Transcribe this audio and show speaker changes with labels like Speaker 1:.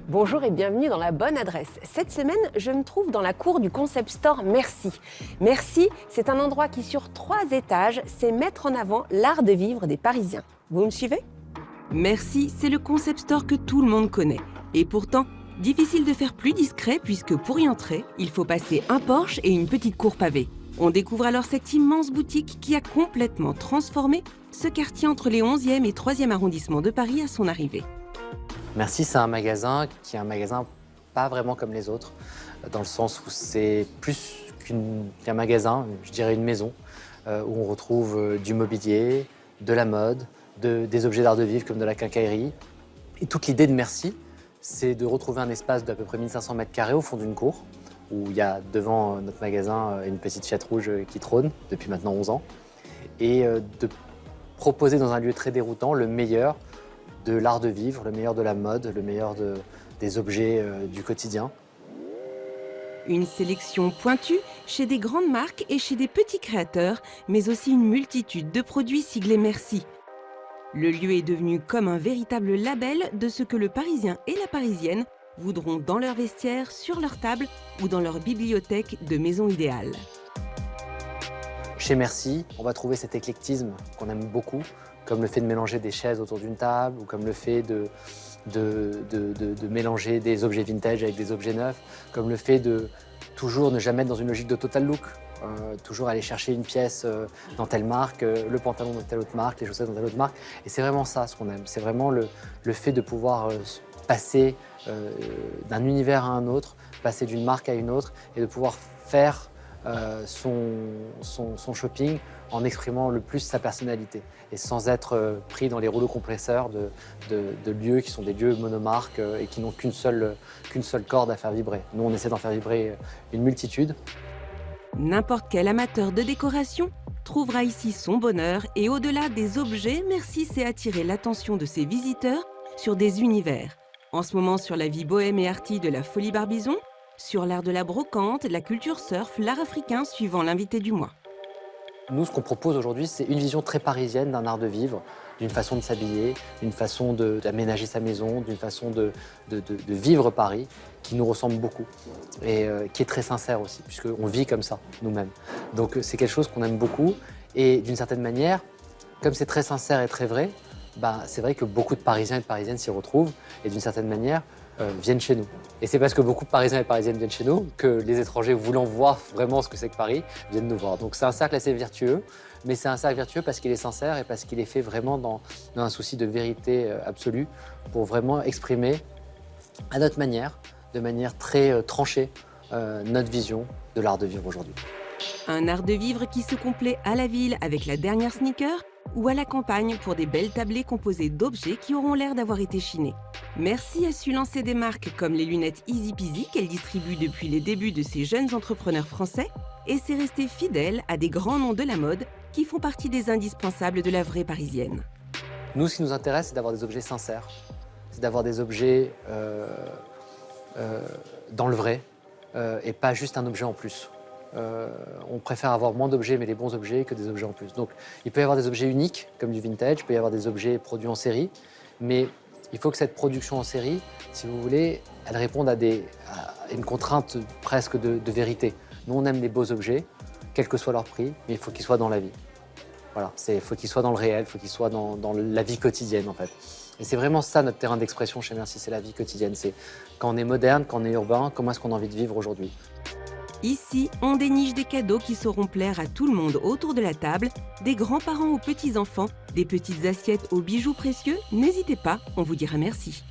Speaker 1: Bonjour et bienvenue dans la bonne adresse. Cette semaine, je me trouve dans la cour du concept store Merci. Merci, c'est un endroit qui, sur 3 étages, sait mettre en avant l'art de vivre des Parisiens. Vous me suivez?
Speaker 2: Merci, c'est le concept store que tout le monde connaît. Et pourtant, difficile de faire plus discret puisque pour y entrer, il faut passer un porche et une petite cour pavée. On découvre alors cette immense boutique qui a complètement transformé ce quartier entre les 11e et 3e arrondissements de Paris à son arrivée.
Speaker 3: Merci, c'est un magasin qui est un magasin pas vraiment comme les autres, dans le sens où c'est plus qu'un magasin, je dirais une maison, où on retrouve du mobilier, de la mode, des objets d'art de vivre comme de la quincaillerie. Et toute l'idée de Merci, c'est de retrouver un espace d'à peu près 1500 mètres carrés au fond d'une cour, où il y a devant notre magasin une petite Fiat rouge qui trône depuis maintenant 11 ans, et de proposer dans un lieu très déroutant le meilleur de l'art de vivre, le meilleur de la mode, le meilleur des objets du quotidien.
Speaker 2: Une sélection pointue chez des grandes marques et chez des petits créateurs, mais aussi une multitude de produits siglés Merci. Le lieu est devenu comme un véritable label de ce que le Parisien et la Parisienne voudront dans leur vestiaire, sur leur table ou dans leur bibliothèque de maison idéale.
Speaker 3: Chez Merci, on va trouver cet éclectisme qu'on aime beaucoup, comme le fait de mélanger des chaises autour d'une table, ou comme le fait de mélanger des objets vintage avec des objets neufs, comme le fait de toujours ne jamais être dans une logique de total look, toujours aller chercher une pièce dans telle marque, le pantalon dans telle autre marque, les chaussettes dans telle autre marque. Et c'est vraiment ça ce qu'on aime, c'est vraiment le fait de pouvoir passer d'un univers à un autre, passer d'une marque à une autre, et de pouvoir faire son shopping en exprimant le plus sa personnalité et sans être pris dans les rouleaux compresseurs de lieux qui sont des lieux monomarques et qui n'ont qu'une seule corde à faire vibrer. Nous, on essaie d'en faire vibrer une multitude.
Speaker 2: N'importe quel amateur de décoration trouvera ici son bonheur et au-delà des objets, Merci sait attirer l'attention de ses visiteurs sur des univers. En ce moment sur la vie bohème et arty de la Folie Barbizon, sur l'art de la brocante, la culture surf, l'art africain suivant l'invité du mois.
Speaker 3: Nous, ce qu'on propose aujourd'hui, c'est une vision très parisienne d'un art de vivre, d'une façon de s'habiller, d'une façon d'aménager sa maison, d'une façon de vivre Paris, qui nous ressemble beaucoup et qui est très sincère aussi, puisqu'on vit comme ça, nous-mêmes. Donc c'est quelque chose qu'on aime beaucoup et d'une certaine manière, comme c'est très sincère et très vrai, c'est vrai que beaucoup de Parisiens et de Parisiennes s'y retrouvent et d'une certaine manière viennent chez nous. Et c'est parce que beaucoup de Parisiens et de Parisiennes viennent chez nous que les étrangers voulant voir vraiment ce que c'est que Paris viennent nous voir. Donc c'est un cercle assez vertueux, mais c'est un cercle vertueux parce qu'il est sincère et parce qu'il est fait vraiment dans un souci de vérité absolue pour vraiment exprimer à notre manière, de manière très tranchée, notre vision de l'art de vivre aujourd'hui.
Speaker 2: Un art de vivre qui se complaît à la ville avec la dernière sneaker ou à la campagne pour des belles tablées composées d'objets qui auront l'air d'avoir été chinés. Merci a su lancer des marques comme les lunettes Easy Peasy qu'elle distribue depuis les débuts de ces jeunes entrepreneurs français et s'est restée fidèle à des grands noms de la mode qui font partie des indispensables de la vraie parisienne.
Speaker 3: Nous, ce qui nous intéresse, c'est d'avoir des objets sincères, c'est d'avoir des objets dans le vrai et pas juste un objet en plus. On préfère avoir moins d'objets, mais les bons objets, que des objets en plus. Donc, il peut y avoir des objets uniques, comme du vintage, il peut y avoir des objets produits en série, mais il faut que cette production en série, si vous voulez, elle réponde à une contrainte presque de vérité. Nous, on aime les beaux objets, quel que soit leur prix, mais il faut qu'ils soient dans la vie. Voilà, il faut qu'ils soient dans le réel, il faut qu'ils soient dans la vie quotidienne, en fait. Et c'est vraiment ça notre terrain d'expression chez Merci, c'est la vie quotidienne. C'est quand on est moderne, quand on est urbain, comment est-ce qu'on a envie de vivre aujourd'hui.
Speaker 2: Ici, on déniche des cadeaux qui sauront plaire à tout le monde autour de la table, des grands-parents aux petits-enfants, des petites assiettes aux bijoux précieux. N'hésitez pas, on vous dira merci.